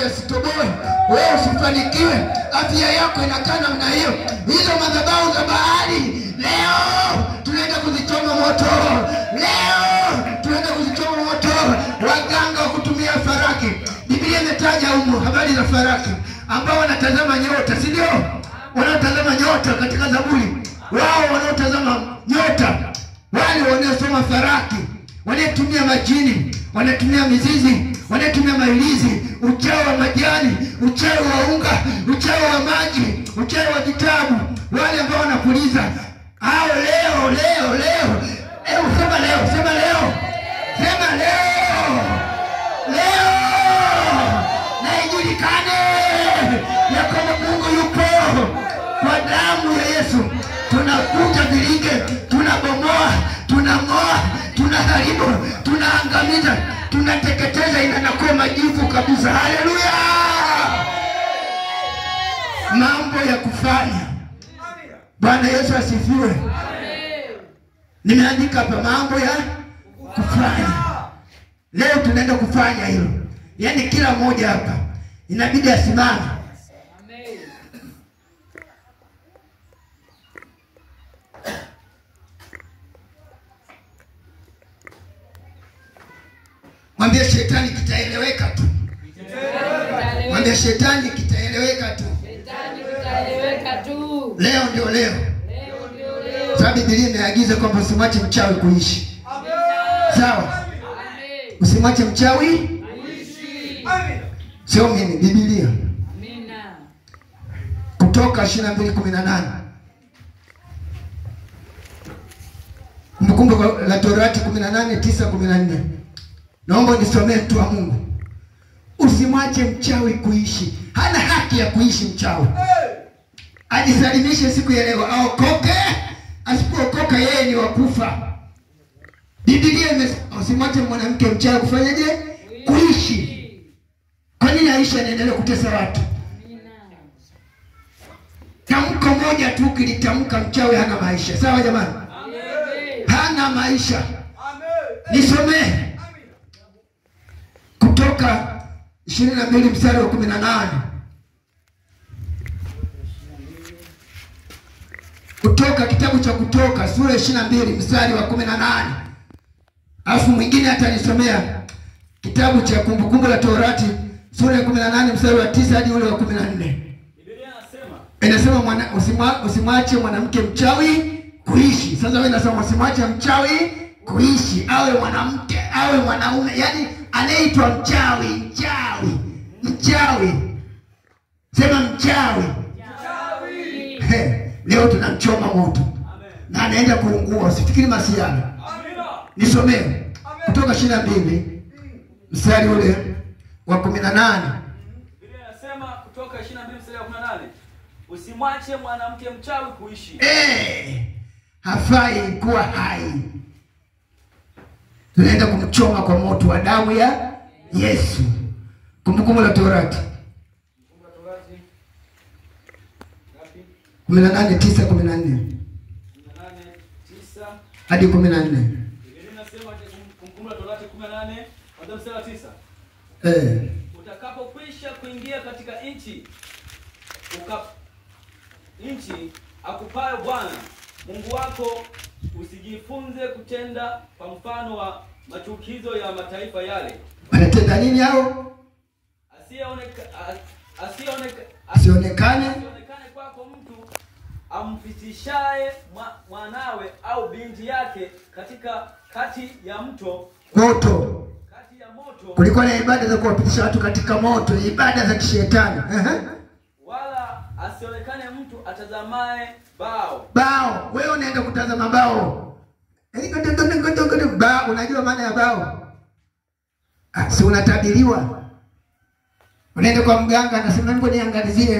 yasitoboe, wewe usifanikiwe, afya yako inakaa namna hiyo. Hizo madhabahu za Baali leo tunaenda kuzichoma moto. Leo tunaenda kuzichoma moto. Waganga kutumia faraki. Biblia imetaja huko habari za faraki ambao wanatazama nyota, si ndio? Wanaotazama nyota katika Zaburi. Wao wanaotazama nyota, wale wanaosoma faraki, wanatumia majini, wanatumia mizizi, wanatumia mailizi, uchawi wa majani, uchawi wa unga, uchawi wa maji, uchawi wa vitabu, wale ambao wanapuliza. Hao leo sema leo, sema leo, sema leo, leo na ijulikane ya kwamba Mungu yupo. Kwa damu ya Yesu tunakuja vilinge, tunabomoa, tunang'oa, tunaharibu, tunaangamiza, tunateketeza, inakuwa majivu kabisa. Haleluya! Mambo ya kufanya. Bwana Yesu asifiwe. Nimeandika hapa mambo ya kufanya. Leo tunaenda kufanya hilo. Yaani kila mmoja hapa inabidi asimame. Mwambie shetani kitaeleweka tu. Mwambie shetani kitaeleweka tu. Shetani kitaeleweka tu. Leo ndio leo. Sababu Biblia imeagiza kwamba usimwache mchawi kuishi. Amen. Sawa? Amen. Usimwache mchawi kuishi. Amen. Sio mimi, Biblia. Amina. Kutoka 22:18. Kumbukumbu la Torati 18:9-14. Naomba nisomee mtu wa Mungu. Usimwache mchawi kuishi. Hana haki ya kuishi mchawi. Ajisalimishe siku ya leo, aokoke. Asipookoka yeye ni wakufa. Biblia imesema usimwache mwanamke mchawi kufanyaje? Kuishi. Kwa nini Aisha anaendelea kutesa watu? Tamko moja tu kilitamka mchawi hana maisha. Sawa jamani? Hana maisha. Nisomee Kutoka 22:18. Kutoka kitabu cha Kutoka sura 22:18. Alafu mwingine atanisomea kitabu cha Kumbukumbu la Torati sura ya 18:9 hadi ule wa 14. Biblia inasema usimwache mwanamke mchawi kuishi. Sasa wewe unasema usimwache mchawi kuishi, awe mwanamke, awe mwanaume, yani anaitwa mchawi. Sema mchawi. Leo tunamchoma moto. Amen. Na anaenda kuungua, usifikiri masiana. Nisomee Kutoka 22 mstari ule wa 18. Biblia inasema Kutoka 22 mstari wa 18. Usimwache mwanamke mchawi kuishi. Hafai kuwa hai. Tunaenda kumchoma kwa moto wa damu ya Yesu. Kumbukumbu la Torati 18:9-14 hadi 14. Biblia inasema Kumbukumbu la Torati 18:9. Utakapokwisha kuingia katika nchi akupayo Bwana Mungu wako, usijifunze kutenda kwa mfano wa machukizo ya mataifa yale. Wanatenda nini hao? Asionekane kwako mtu amfitishaye mwanawe au binti yake kati ya moto. Kulikuwa na ibada za kuwapitisha watu katika moto, ibada za kishetani. Wala asionekane mtu atazamaye bao. Wewe unaenda kutazama bao. Bao, unajua maana ya bao? Si unatabiriwa. Unaenda kwa mganga anasema ngoja niangalizie